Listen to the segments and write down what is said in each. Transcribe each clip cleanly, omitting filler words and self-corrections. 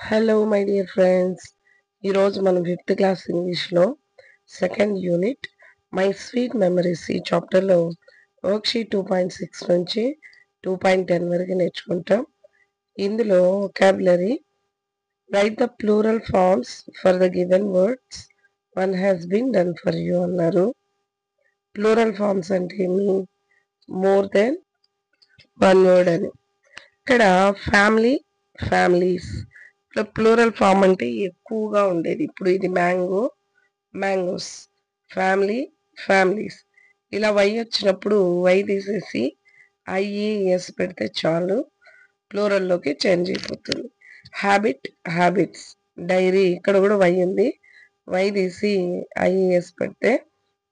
Hello my dear friends. ఈరోజు మనం fifth class ఇంగ్లీష్లో second unit my sweet memories ఈ చాప్టర్లో వర్క్షీట్ 2.6 నుంచి 2.10 వరకు నేర్చుకుంటాం. ఇందులో vocabulary, write the plural forms for the given words, one has been done for you అన్నారు. ప్లూరల్ ఫార్మ్స్ అంటే ఏమి? మోర్ దెన్ వన్ వర్డ్ అని. ఇక్కడ ఫ్యామిలీ, ఫ్యామిలీస్ ప్లూరల్ ఫామ్ అంటే ఎక్కువగా ఉండేది. ఇప్పుడు ఇది మ్యాంగో, మ్యాంగోస్, ఫ్యామిలీ, ఫ్యామిలీస్. ఇలా వై వచ్చినప్పుడు వై తీసేసి ఐఈఎస్ పెడితే చాలు, ప్లూరల్లోకి చేంజ్ అయిపోతుంది. Habit, habits. డైరీ, ఇక్కడ కూడా వై ఉంది, వై తీసి ఐఈఎస్ పెడితే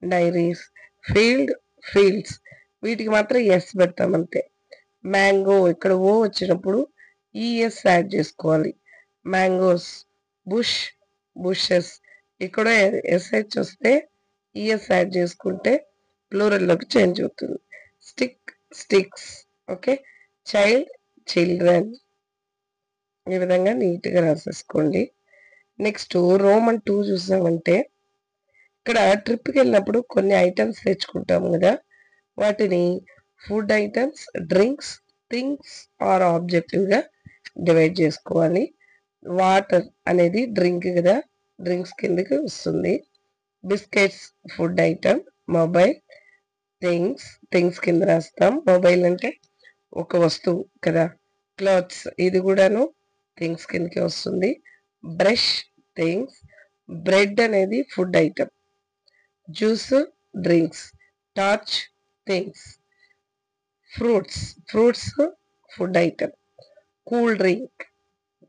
డైరీస్. Field, fields. వీటికి మాత్రం ఎస్ పెడతాం అంతే. మ్యాంగో, ఇక్కడ ఓ వచ్చినప్పుడు ఈఎస్ యాడ్ చేసుకోవాలి. మ్యాంగోస్. Bush, bushes. ఇక్కడ ఎస్హెచ్ వస్తే ఈఎస్ యాడ్ చేసుకుంటే ప్లూరల్లోకి చేంజ్ అవుతుంది. Stick, sticks. Okay. Child, children. ఈ విధంగా నీట్గా రాసేసుకోండి. నెక్స్ట్ రోమన్ 2 చూసామంటే ఇక్కడ ట్రిప్కి వెళ్ళినప్పుడు కొన్ని ఐటమ్స్ తెచ్చుకుంటాం కదా, వాటిని food items, drinks, things or ఆబ్జెక్టివ్గా డివైడ్ చేసుకోవాలి. వాటర్ అనేది డ్రింక్ కదా, డ్రింక్స్ కిందకి వస్తుంది. Biscuits food item. Mobile things, things కింద రాస్తాం. మొబైల్ అంటే ఒక వస్తువు కదా. క్లాత్స్, ఇది కూడాను థింగ్స్ కిందకి వస్తుంది. Brush things. బ్రెడ్ అనేది food item. Juice drinks. Torch things. Fruits, fruits food item. Cool drink,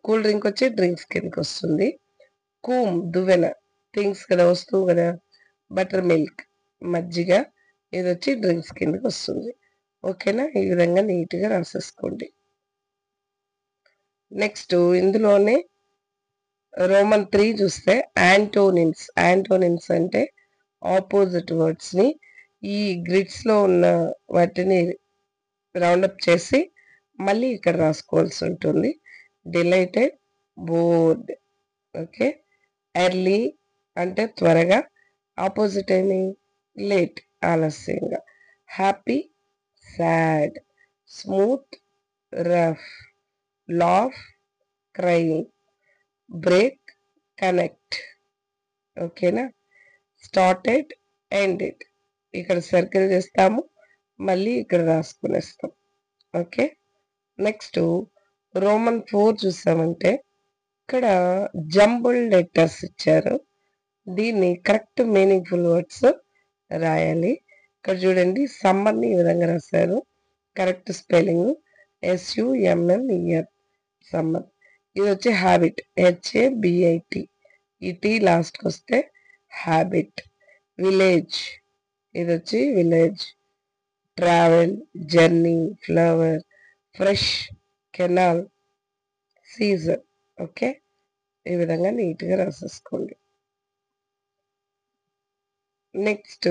cool drink వచ్చి డ్రింక్స్ కిందకి వస్తుంది. కూమ్ దువ్వెన, థింగ్స్ కదా, వస్తువు కదా. బటర్ మిల్క్ మజ్జిగ, ఇది వచ్చి డ్రింక్స్ కిందకి వస్తుంది. ఓకేనా? ఈ విధంగా నీట్గా రాసేసుకోండి. నెక్స్ట్ ఇందులోనే రోమన్ 3 చూస్తే యాంటోనిమ్స్. యాంటోనిమ్స్ అంటే ఆపోజిట్ వర్డ్స్ని ఈ గ్రిడ్స్లో ఉన్న వాటిని రౌండప్ చేసి మళ్ళీ ఇక్కడ రాసుకోవాల్సి ఉంటుంది. Delighted, board. ఓకే. ఎర్లీ అంటే త్వరగా, ఆపోజిట్ ఏమి? లేట్, ఆలస్యంగా. Happy, sad. Smooth, rough. Laugh, crying. Break, connect. ఓకేనా? Started, ended. ఇక్కడ సర్కిల్ చేస్తాము, మళ్ళీ ఇక్కడ రాసుకునేస్తాం. ఓకే. నెక్స్ట్ రోమన్ 4 చూసామంటే ఇక్కడ జంబుల్ లెటర్స్ ఇచ్చారు. దీన్ని కరెక్ట్ మీనింగ్ఫుల్ వర్డ్స్ రాయాలి. ఇక్కడ చూడండి, సమ్మర్ని ఈ విధంగా రాశారు. Correct spelling SUMMER, summer. ఇది వచ్చి హ్యాబిట్, HABIT. ఈ టీ లాస్ట్కి వస్తే హ్యాబిట్. విలేజ్, ఇది వచ్చి village. Travel, journey, flower. Fresh, canal, season. Okay. ఈ విధంగా నీట్గా రాసేసుకోండి. నెక్స్ట్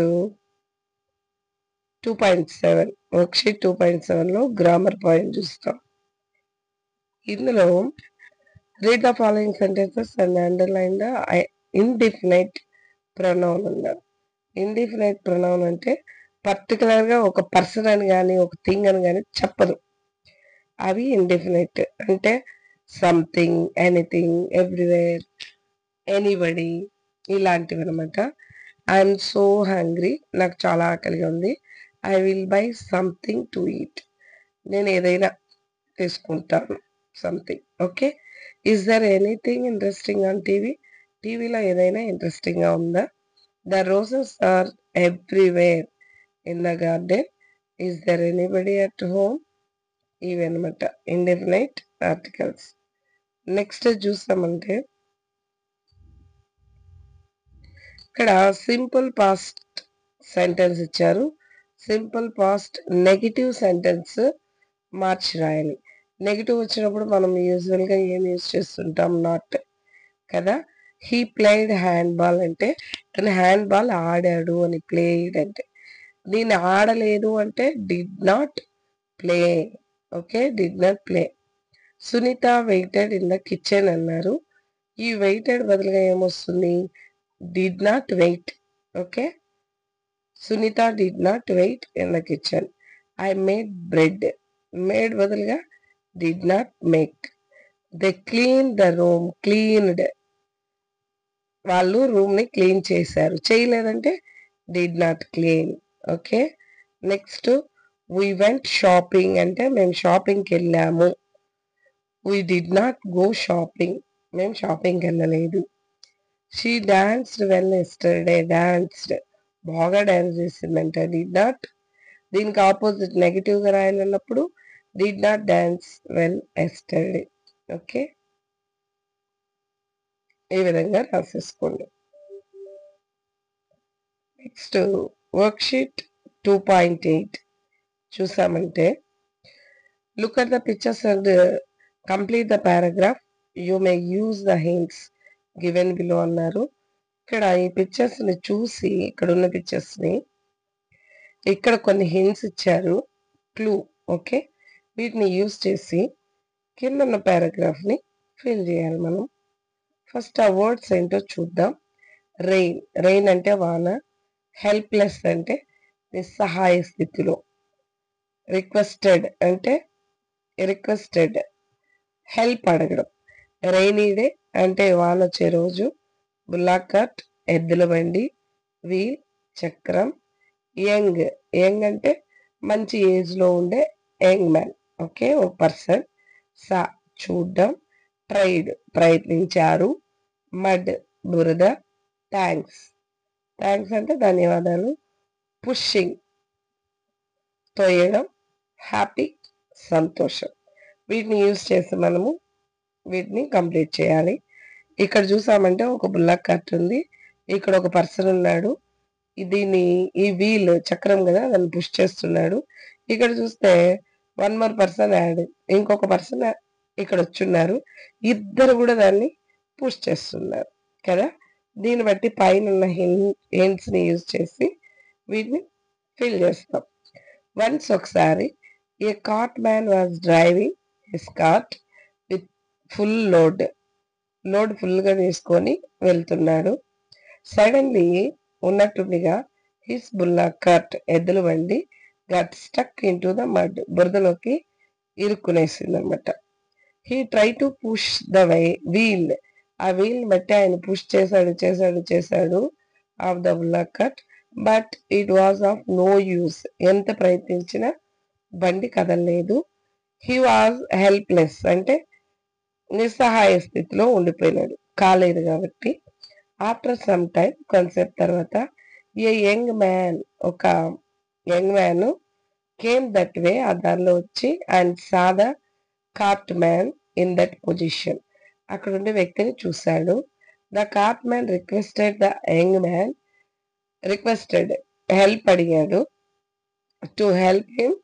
2.7 వర్క్షీట్ 2.7లో గ్రామర్ పాయింట్ చూస్తాం. ఇందులో read the following sentences and underline the indefinite pronoun అన్నారు. ఇండిఫినైట్ ప్రొనౌన్ అంటే పర్టికులర్గా ఒక పర్సన్ అని కానీ ఒక థింగ్ అని కానీ చెప్పదు. అవి ఇండిఫినైట్ అంటే సంథింగ్, ఎనీథింగ్, ఎవ్రీవేర్, ఎనీబడి, ఇలాంటివి అనమాట. ఐఎమ్ సో హంగ్రీ, నాకు చాలా ఆకలిగా ఉంది. I will buy something to eat, నేను ఏదైనా తీసుకుంటాను, something. Okay. Is there anything interesting on TV, టీవీలో ఏదైనా ఇంట్రెస్టింగ్గా ఉందా. The roses are everywhere in the garden. Is there anybody at home. ఇవి అనమాట ఇండెఫినైట్ ఆర్టికల్స్. నెక్స్ట్ చూసామంటే ఇక్కడ సింపుల్ పాస్ట్ సెంటెన్స్ ఇచ్చారు. సింపుల్ పాస్ట్ నెగిటివ్ సెంటెన్స్ మార్చి రాయాలి. నెగిటివ్ వచ్చినప్పుడు మనం యూజువల్గా ఏం యూజ్ చేస్తుంటాం? నాట్ కదా. హీ ప్లేడ్ హ్యాండ్ బాల్ అంటే తను హ్యాండ్ బాల్ ఆడాడు అని. ప్లేడ్ అంటే దీన్ని ఆడలేదు అంటే did not play. Okay. Did not play. Sunitha waited in the kitchen అన్నారు. ఈ వెయిటెడ్ బదులుగా ఏమొస్తుంది? Did not wait. Okay, Sunitha did not wait in the kitchen. I made bread. Made బదులుగా did not make. They clean the room. Cleaned, వాళ్ళు room ని clean చేశారు. చేయలేదంటే did not clean. Okay, next we went shopping అంటే మేము షాపింగ్కి వెళ్ళాము. We did not go shopping, మేము షాపింగ్కి వెళ్ళలేదు. She danced well yesterday. Danced, బాగా డాన్స్ చేసిందంట. డిడ్ నాట్, దీనికి ఆపోజిట్ నెగిటివ్గా రాయాలన్నప్పుడు did not dance well yesterday. Okay, ఈ విధంగా రాసేసుకోండి. నెక్స్ట్ వర్క్షీట్ 2.8 చూసామంటే, look at the pictures and complete the paragraph. You may use the hints given below అన్నారు. ఇక్కడ ఈ పిక్చర్స్ ని చూసి, ఇక్కడ ఉన్న పిక్చర్స్ ని ఇక్కడ కొన్ని హింట్స్ ఇచ్చారు, క్లూ. ఓకే, వీటిని యూజ్ చేసి కింద ఉన్న పారాగ్రాఫ్ ని ఫిల్ చేయాలి మనం. ఫస్ట్ ఆ వర్డ్స్ ఏంటో చూద్దాం. రెయిన్, రెయిన్ అంటే వాన. హెల్ప్లెస్ అంటే నిస్సహాయ స్థితిలో. రిక్వెస్టెడ్ అంటే రిక్వెస్టెడ్, హెల్ప్ అడగడం. రైనీ డే అంటే వాన వచ్చే రోజు. బుల్లాకట్, ఎద్దుల బండి. వీల్, చక్రం. యంగ్, యంగ్ అంటే మంచి ఏజ్ లో ఉండే యంగ్ మ్యాన్. ఓకే, ఒక పర్సన్. సా, చూడ్డం. ట్రైడ్, ప్రయత్నించారు. మడ్, బురద. థ్యాంక్స్, థ్యాంక్స్ అంటే ధన్యవాదాలు. పుషింగ్, తోయడం. హ్యాపీ, సంతోషం. వీటిని యూజ్ చేసి మనము వీటిని కంప్లీట్ చేయాలి. ఇక్కడ చూసామంటే ఒక బుల్లాక్ కార్ట్ ఉంది, ఇక్కడ ఒక పర్సన్ ఉన్నాడు. దీన్ని, ఈ వీల్ చక్రం కదా, దాన్ని పుష్ చేస్తున్నాడు. ఇక్కడ చూస్తే వన్ మోర్ పర్సన్ యాడ్, ఇంకొక పర్సన్ ఇక్కడ వచ్చున్నారు. ఇద్దరు కూడా దాన్ని పుష్ చేస్తున్నారు కదా. దీన్ని బట్టి పైన ఉన్న హింట్స్ ని యూజ్ చేసి వీటిని ఫిల్ చేస్తాం. వన్స్, ఒకసారి, a cart man was driving his cart with full load. Load full గా తీసుకొని వెళ్తున్నాడు. సడన్లీ, ఉన్నట్టుండిగా, హిస్ బుల్లాక్ కార్ట్, ఎద్దుల బండి, got stuck into the mud, బురదలోకి ఇరుక్కునేసింది అనమాట. He try to push the wheel. ఆ వీల్ బట్టి ఆయన పుష్ చేశాడు off the bullock cart, but it was of no use. ఎంత ప్రయత్నించినా బండి కదలలేదు. హీ వాజ్ హెల్ప్లెస్ అంటే నిస్సహాయ స్థితిలో ఉండిపోయినాడు, కాలేదు కాబట్టి. ఆఫ్టర్ సమ్ టైం, కొంతసేపు తర్వాత, ఏ యంగ్ మ్యాన్, ఒక young man, came that way, ఆ దారిలో వచ్చి, and saw the cart man in that position, అక్కడ ఉండే వ్యక్తిని చూశాడు. The cart man requested the young man, requested, help అడిగాడు, to help him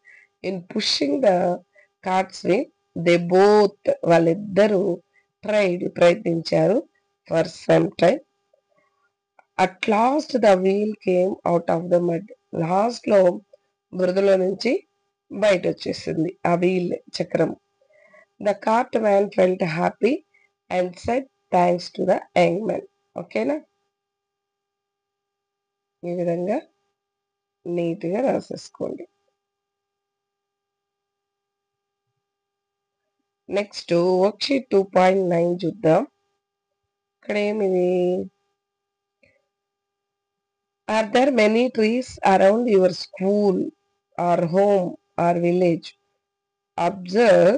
in pushing the carts way. They both, వాళ్ళిద్దరూ, tried, ప్రయత్నించారు. For some time, at last the wheel came out of the mud. Last లో బురదలో నుంచి బయట వచ్చేసింది ఆ wheel, చక్రం. The cart man felt happy and said thanks to the young man. ఓకేనా, ఈ విధంగా నీట్గా రాసేసుకోండి. నెక్స్ట్ వర్క్షీట్ 2.9 చూద్దాం. ఇక్కడ ఏమిది? Are there many trees around your school or home or village? Observe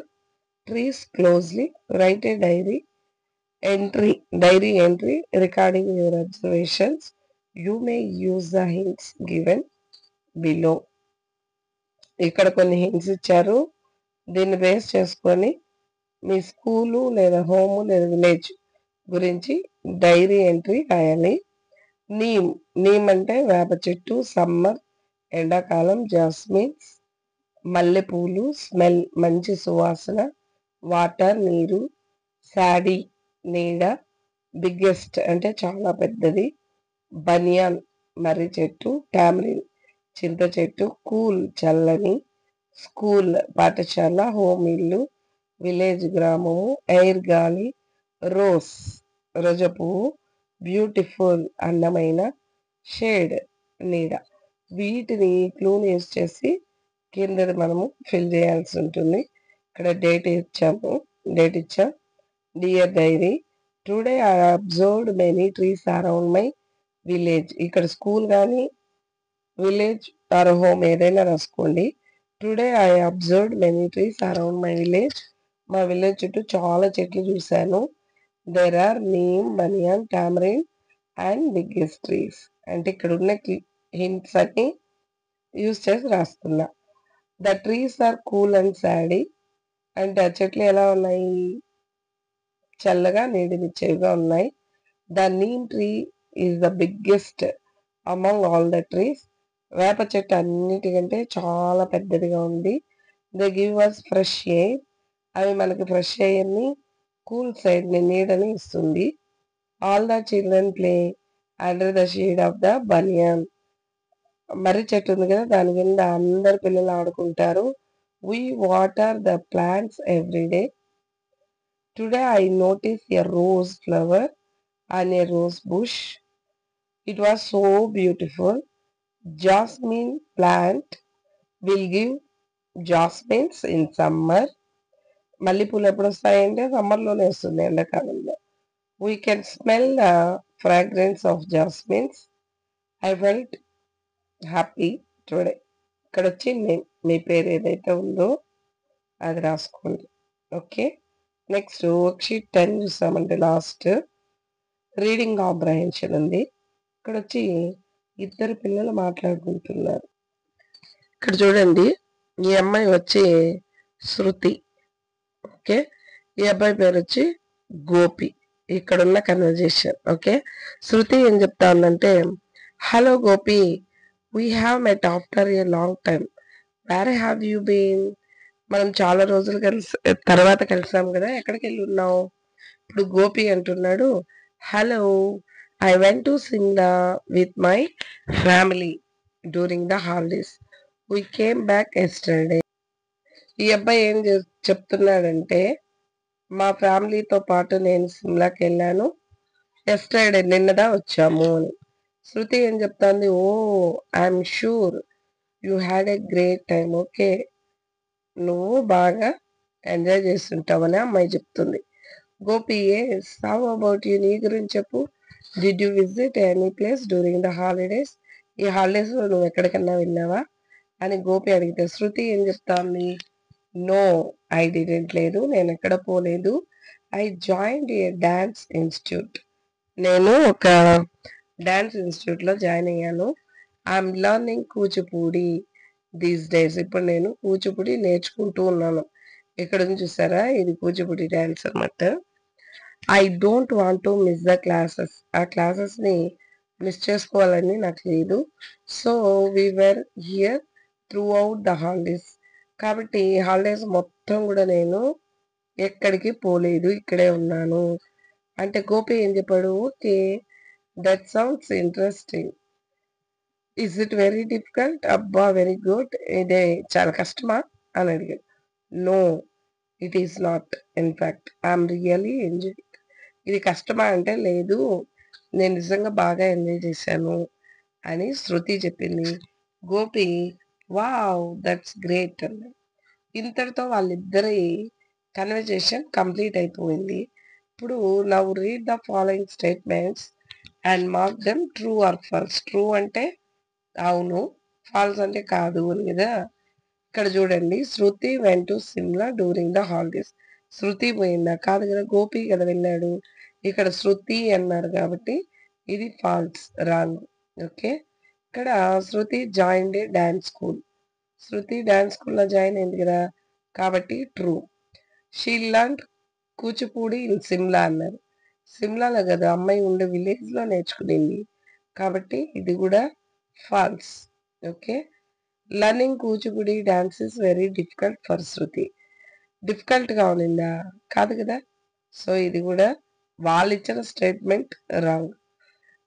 trees closely. Write a diary entry recording your observations. You may use the hints given below. ఇక్కడ కొన్ని hints ఇచ్చారు, దీన్ని base చేసుకొని మీ school లేదా home లేదా village గురించి diary entry రాయాలి. Neem అంటే వేప చెట్టు. సమ్మర్, ఎండాకాలం. జాస్మిన్స్, మల్లెపూలు. స్మెల్, మంచి సువాసన. వాటర్, నీరు. శాడీ, నీడ. బిగ్గెస్ట్ అంటే చాలా పెద్దది. బనియాన్, మర్రి చెట్టు. టామరిన్, చింత చెట్టు. కూల్, చల్లని. స్కూల్, పాఠశాల. హోమ్, ఇల్లు. విలేజ్ గ్రామము, ఎయిర్ గాలి, రోజ్ పువ్వు, బ్యూటిఫుల్ అందమైన, షేడ్ నీడ. వీటిని క్లూని యూజ్ చేసి కిందది మనము ఫిల్ చేయాల్సి ఉంటుంది. ఇక్కడ డేట్ ఇచ్చాం. Dear diary, today I observed many trees around my village. ఇక్కడ స్కూల్ కానీ విలేజ్ ఆర్ హోమ్ ఏదైనా రాసుకోండి. Today I observed many trees around my village. మా విలేజ్ చుట్టూ చాలా చెట్లు చూశాను. There are neem, banyan, tamarind and biggest trees. అంటే ఇక్కడ ఉన్న హింట్స్ అన్ని యూజ్ చేసి రాస్తున్నా. The trees are cool and shady. అంటే ఆ చెట్లు ఎలా ఉన్నాయి? చల్లగా నీడనిచ్చేవిగా ఉన్నాయి. The neem tree is the biggest among all the trees. వేప చెట్టు అన్నిటికంటే చాలా పెద్దదిగా ఉంది. They give us fresh air. అవి మనకి ఫ్రెష్ ఎయిర్ని, కూల్ సైడ్ని, నీడని ఇస్తుంది. All the children play under the shade of the banyan. మర్రి చెట్టు ఉంది కదా, దాని కింద అందరు పిల్లలు ఆడుకుంటారు. We water the plants every day. Today I notice a rose flower and a rose bush. It was so beautiful. Jasmine plant will give jasmines in summer. మల్లెపూలు ఎప్పుడు వస్తాయంటే సమ్మర్లోనే వస్తుంది, ఎండాకాలంలో. We can smell the fragrance of jasmines. I felt happy today. ఇక్కడ వచ్చి మీ పేరు ఏదైతే ఉందో అది రాసుకోండి. ఓకే, నెక్స్ట్ వర్క్షీట్ 10 చూసామంటే లాస్ట్ రీడింగ్ కాంప్రహెన్షన్ ఉంది. ఇక్కడ వచ్చి ఇద్దరు పిల్లలు మాట్లాడుకుంటున్నారు. ఇక్కడ చూడండి, ఈ అమ్మాయి వచ్చి శృతి. ఓకే, ఈ అబ్బాయి పేరు వచ్చి గోపి. ఇక్కడ ఉన్న కన్వర్జేషన్. ఓకే, శృతి ఏం చెప్తా ఉందంటే, hello Gopi, we have met after a long time. Where have you been? మనం చాలా రోజులు తర్వాత కలిసాం కదా, ఎక్కడికి వెళ్ళి ఉన్నావు? ఇప్పుడు గోపి అంటున్నాడు, hello, I went to Shimla with my family during the holidays. We came back yesterday. ఈ అబ్బాయి ఏం చెప్తున్నాడంటే, మా ఫ్యామిలీతో పాటు నేను సిమ్లాకి వెళ్ళాను, ఎస్టర్డే నిన్నదా వచ్చాము అని. శృతి ఏం చెప్తాంది, oh I'm sure you had a great time. Okay, నువ్వు బాగా ఎంజాయ్ చేస్తుంటావని అమ్మాయి చెప్తుంది. Gopi, yes, how about you? నీ గురించి చెప్పు. Did you visit any place during the holidays? ఈ హాలిడేస్లో నువ్వు ఎక్కడికన్నా వెళ్ళావా అని గోపి అడిగితే శృతి ఏం చెప్తాంది, నో ఐ డిడెంట్. లేదు, నేను ఎక్కడ పోలేదు. I joined a dance institute. నేను ఒక డాన్స్ ఇన్స్టిట్యూట్లో జాయిన్ అయ్యాను. I'm learning Kuchipudi these days. ఇప్పుడు నేను కూచిపూడి నేర్చుకుంటూ ఉన్నాను. ఇక్కడ నుంచి చూసారా, ఇది కూచిపూడి డాన్స్ అన్నమాట. I don't want to miss the classes. ఆ క్లాసెస్ని మిస్ చేసుకోవాలని నాకు లేదు. So we're here throughout the holidays. కాబట్టి హాలిడేస్ మొత్తం కూడా నేను ఎక్కడికి పోలేదు, ఇక్కడే ఉన్నాను అంటే గోపి ఏం చెప్పాడు, okay, that sounds interesting. Is it very difficult? అబ్బా, వెరీ గుడ్. ఇదే చాలా కష్టమా అని అడిగాడు. No, it is not. In fact I'm really enjoy. ఇది కష్టమా అంటే, లేదు, నేను నిజంగా బాగా ఎంజాయ్ చేశాను అని శృతి చెప్పింది. గోపి, వావ్, దట్స్ గ్రేట్ అన్నాడు. ఇంతటితో వాళ్ళిద్దరి కన్వర్జేషన్ కంప్లీట్ అయిపోయింది. ఇప్పుడు now read the following statements and mark them true or false. True అంటే అవును, ఫాల్స్ అంటే కాదు అని కదా. ఇక్కడ చూడండి, Shruti went to Simla during the holidays. Shruti పోయిందా? కాదు కదా, గోపి కదా వెళ్ళాడు. ఇక్కడ శృతి అన్నారు కాబట్టి ఇది ఫాల్స్, రాంగ్. ఓకే, ఇక్కడ Shruti join a dance school. Shruti dance స్కూల్లో జాయిన్ అయింది కదా, కాబట్టి true. She learn Kuchipudi in Shimla అన్నారు. సిమ్లాలో కదా అమ్మాయి ఉండే విలేజ్లో నేర్చుకునింది, కాబట్టి ఇది కూడా false. Okay, learning Kuchipudi dance is very difficult for Shruti. డిఫికల్ట్గా ఉన్నిందా? కాదు కదా, సో ఇది కూడా వాళ్ళు ఇచ్చిన statement wrong.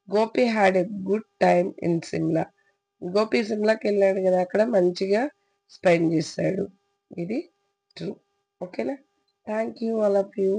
Gopi had a good time in Simla. Gopi సిమ్లాకి వెళ్ళాడు కదా, అక్కడ మంచిగా స్పెండ్ చేశాడు. ఇది ట్రూ. ఓకేనా? Thank you all of you.